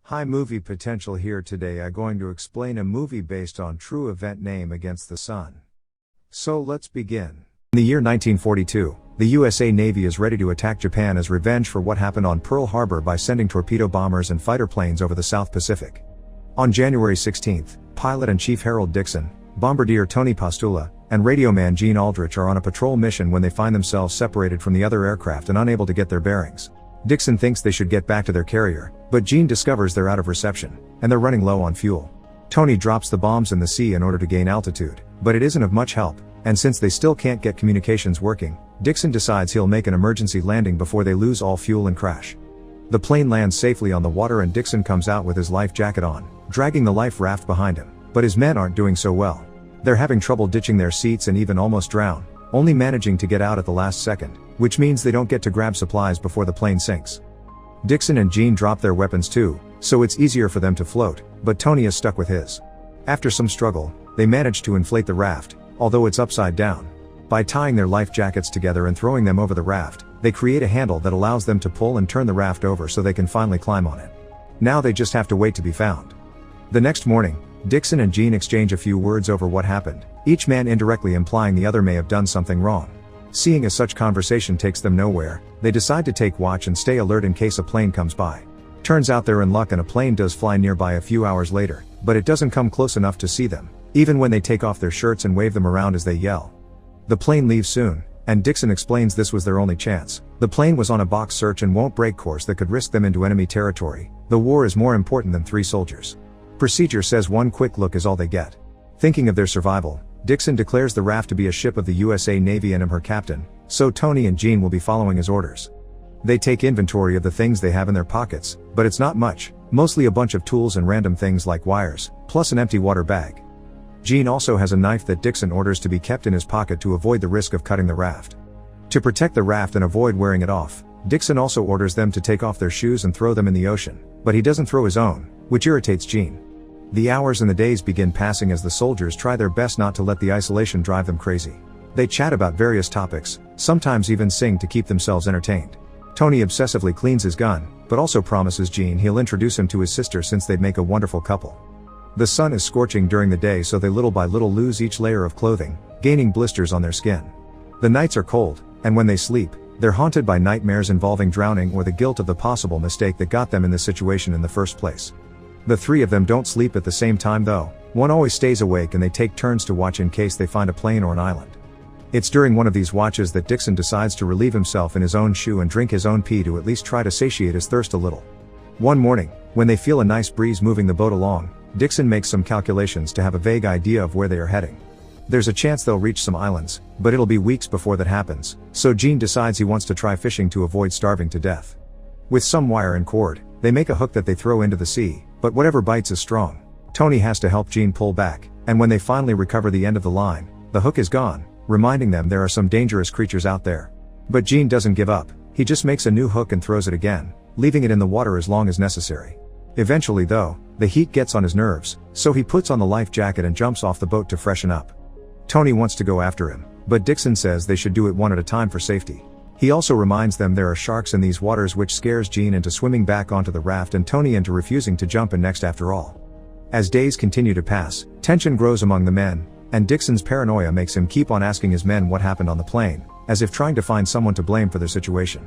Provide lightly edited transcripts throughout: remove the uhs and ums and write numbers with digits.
Hi, movie potential here. Today I'm going to explain a movie based on true event Name Against the Sun. So let's begin. In the year 1942, the USA Navy is ready to attack Japan as revenge for what happened on Pearl Harbor by sending torpedo bombers and fighter planes over the South Pacific. On January 16, Pilot-in-Chief Harold Dixon, Bombardier Tony Postula, and radioman Gene Aldrich are on a patrol mission when they find themselves separated from the other aircraft and unable to get their bearings. Dixon thinks they should get back to their carrier, but Gene discovers they're out of reception, and they're running low on fuel. Tony drops the bombs in the sea in order to gain altitude, but it isn't of much help, and since they still can't get communications working, Dixon decides he'll make an emergency landing before they lose all fuel and crash. The plane lands safely on the water and Dixon comes out with his life jacket on, dragging the life raft behind him, but his men aren't doing so well. They're having trouble ditching their seats and even almost drown, only managing to get out at the last second, which means they don't get to grab supplies before the plane sinks. Dixon and Gene drop their weapons too, so it's easier for them to float, but Tony is stuck with his. After some struggle, they manage to inflate the raft, although it's upside down. By tying their life jackets together and throwing them over the raft, they create a handle that allows them to pull and turn the raft over so they can finally climb on it. Now they just have to wait to be found. The next morning, Dixon and Gene exchange a few words over what happened, each man indirectly implying the other may have done something wrong. Seeing as such conversation takes them nowhere, they decide to take watch and stay alert in case a plane comes by. Turns out they're in luck and a plane does fly nearby a few hours later, but it doesn't come close enough to see them, even when they take off their shirts and wave them around as they yell. The plane leaves soon, and Dixon explains this was their only chance. The plane was on a box search and won't break course that could risk them into enemy territory. The war is more important than 3 soldiers. Procedure says one quick look is all they get. Thinking of their survival, Dixon declares the raft to be a ship of the USA Navy and her captain, so Tony and Gene will be following his orders. They take inventory of the things they have in their pockets, but it's not much, mostly a bunch of tools and random things like wires, plus an empty water bag. Gene also has a knife that Dixon orders to be kept in his pocket to avoid the risk of cutting the raft. To protect the raft and avoid wearing it off, Dixon also orders them to take off their shoes and throw them in the ocean, but he doesn't throw his own, which irritates Gene. The hours and the days begin passing as the soldiers try their best not to let the isolation drive them crazy. They chat about various topics, sometimes even sing to keep themselves entertained. Tony obsessively cleans his gun, but also promises Gene he'll introduce him to his sister since they'd make a wonderful couple. The sun is scorching during the day, so they little by little lose each layer of clothing, gaining blisters on their skin. The nights are cold, and when they sleep, they're haunted by nightmares involving drowning or the guilt of the possible mistake that got them in this situation in the first place. The 3 of them don't sleep at the same time though, one always stays awake and they take turns to watch in case they find a plane or an island. It's during one of these watches that Dixon decides to relieve himself in his own shoe and drink his own pee to at least try to satiate his thirst a little. One morning, when they feel a nice breeze moving the boat along, Dixon makes some calculations to have a vague idea of where they are heading. There's a chance they'll reach some islands, but it'll be weeks before that happens, so Gene decides he wants to try fishing to avoid starving to death. With some wire and cord, they make a hook that they throw into the sea, but whatever bites is strong. Tony has to help Gene pull back, and when they finally recover the end of the line, the hook is gone, reminding them there are some dangerous creatures out there. But Gene doesn't give up, he just makes a new hook and throws it again, leaving it in the water as long as necessary. Eventually though, the heat gets on his nerves, so he puts on the life jacket and jumps off the boat to freshen up. Tony wants to go after him, but Dixon says they should do it one at a time for safety. He also reminds them there are sharks in these waters, which scares Gene into swimming back onto the raft and Tony into refusing to jump in next after all. As days continue to pass, tension grows among the men, and Dixon's paranoia makes him keep on asking his men what happened on the plane, as if trying to find someone to blame for their situation.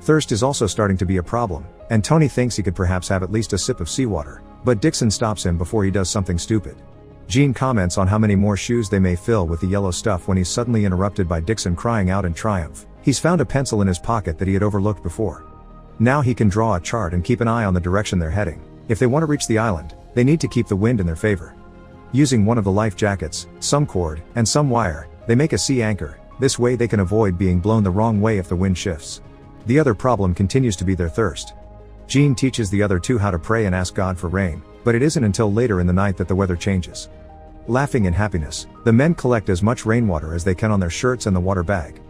Thirst is also starting to be a problem, and Tony thinks he could perhaps have at least a sip of seawater, but Dixon stops him before he does something stupid. Gene comments on how many more shoes they may fill with the yellow stuff when he's suddenly interrupted by Dixon crying out in triumph. He's found a pencil in his pocket that he had overlooked before. Now he can draw a chart and keep an eye on the direction they're heading. If they want to reach the island, they need to keep the wind in their favor. Using one of the life jackets, some cord, and some wire, they make a sea anchor. This way they can avoid being blown the wrong way if the wind shifts. The other problem continues to be their thirst. Gene teaches the other 2 how to pray and ask God for rain, but it isn't until later in the night that the weather changes. Laughing in happiness, the men collect as much rainwater as they can on their shirts and the water bag.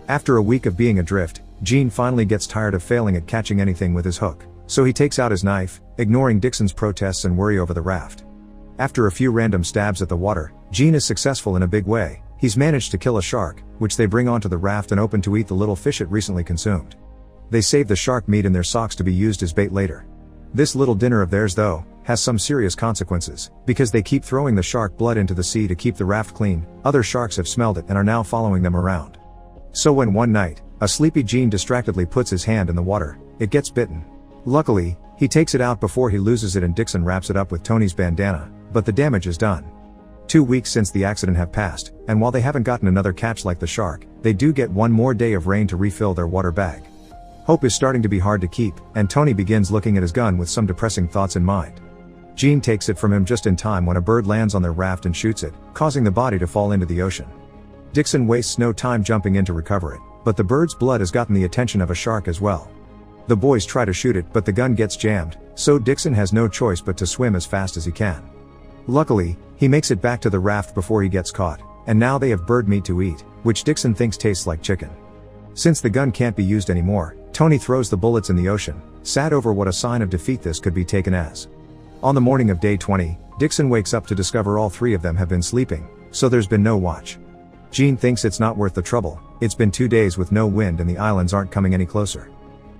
After a week of being adrift, Gene finally gets tired of failing at catching anything with his hook, so he takes out his knife, ignoring Dixon's protests and worry over the raft. After a few random stabs at the water, Gene is successful in a big way. He's managed to kill a shark, which they bring onto the raft and open to eat the little fish it recently consumed. They save the shark meat in their socks to be used as bait later. This little dinner of theirs, though, has some serious consequences, because they keep throwing the shark blood into the sea to keep the raft clean. Other sharks have smelled it and are now following them around. So when one night, a sleepy Gene distractedly puts his hand in the water, it gets bitten. Luckily, he takes it out before he loses it and Dixon wraps it up with Tony's bandana, but the damage is done. 2 weeks since the accident have passed, and while they haven't gotten another catch like the shark, they do get one more day of rain to refill their water bag. Hope is starting to be hard to keep, and Tony begins looking at his gun with some depressing thoughts in mind. Gene takes it from him just in time when a bird lands on their raft and shoots it, causing the body to fall into the ocean. Dixon wastes no time jumping in to recover it, but the bird's blood has gotten the attention of a shark as well. The boys try to shoot it, but the gun gets jammed, so Dixon has no choice but to swim as fast as he can. Luckily, he makes it back to the raft before he gets caught, and now they have bird meat to eat, which Dixon thinks tastes like chicken. Since the gun can't be used anymore, Tony throws the bullets in the ocean, sad over what a sign of defeat this could be taken as. On the morning of day 20, Dixon wakes up to discover all 3 of them have been sleeping, so there's been no watch. Gene thinks it's not worth the trouble. It's been 2 days with no wind and the islands aren't coming any closer.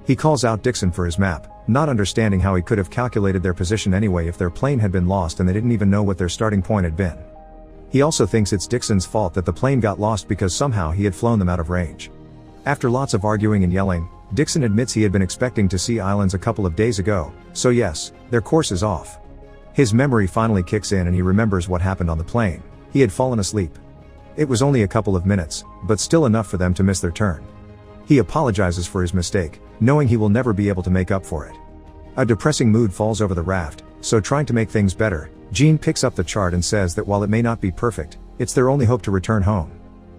He calls out Dixon for his map, not understanding how he could have calculated their position anyway if their plane had been lost and they didn't even know what their starting point had been. He also thinks it's Dixon's fault that the plane got lost because somehow he had flown them out of range. After lots of arguing and yelling, Dixon admits he had been expecting to see islands a couple of days ago, so yes, their course is off. His memory finally kicks in and he remembers what happened on the plane. He had fallen asleep. It was only a couple of minutes, but still enough for them to miss their turn. He apologizes for his mistake, knowing he will never be able to make up for it. A depressing mood falls over the raft, so trying to make things better, Gene picks up the chart and says that while it may not be perfect, it's their only hope to return home.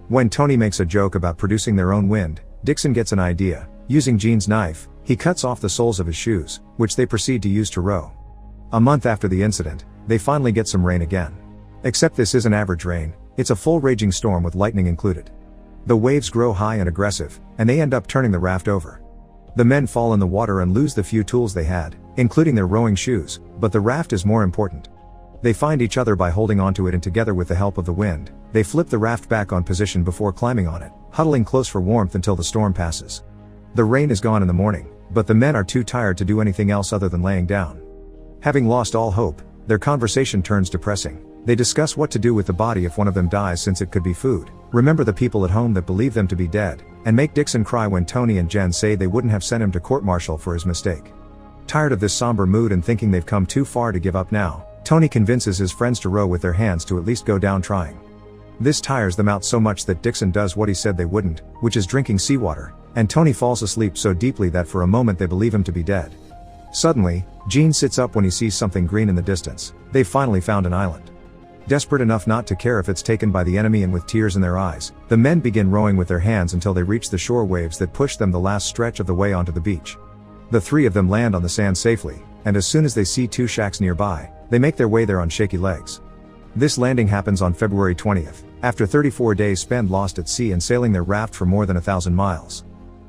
When Tony makes a joke about producing their own wind, Dixon gets an idea. Using Gene's knife, he cuts off the soles of his shoes, which they proceed to use to row. A month after the incident, they finally get some rain again. Except this isn't average rain, it's a full raging storm with lightning included. The waves grow high and aggressive, and they end up turning the raft over. The men fall in the water and lose the few tools they had, including their rowing shoes, but the raft is more important. They find each other by holding onto it, and together with the help of the wind, they flip the raft back on position before climbing on it, huddling close for warmth until the storm passes. The rain is gone in the morning, but the men are too tired to do anything else other than laying down. Having lost all hope, their conversation turns depressing. They discuss what to do with the body if one of them dies, since it could be food, remember the people at home that believe them to be dead, and make Dixon cry when Tony and Jen say they wouldn't have sent him to court-martial for his mistake. Tired of this somber mood and thinking they've come too far to give up now, Tony convinces his friends to row with their hands to at least go down trying. This tires them out so much that Dixon does what he said they wouldn't, which is drinking seawater, and Tony falls asleep so deeply that for a moment they believe him to be dead. Suddenly, Gene sits up when he sees something green in the distance. They've finally found an island. Desperate enough not to care if it's taken by the enemy and with tears in their eyes, the men begin rowing with their hands until they reach the shore waves that push them the last stretch of the way onto the beach. The 3 of them land on the sand safely, and as soon as they see 2 shacks nearby, they make their way there on shaky legs. This landing happens on February 20th, after 34 days spent lost at sea and sailing their raft for more than 1,000 miles.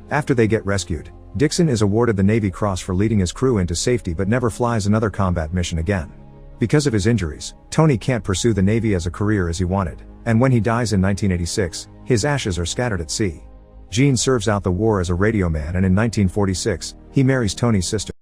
After they get rescued, Dixon is awarded the Navy Cross for leading his crew into safety but never flies another combat mission again. Because of his injuries, Tony can't pursue the Navy as a career as he wanted, and when he dies in 1986, his ashes are scattered at sea. Gene serves out the war as a radio man, and in 1946, he marries Tony's sister.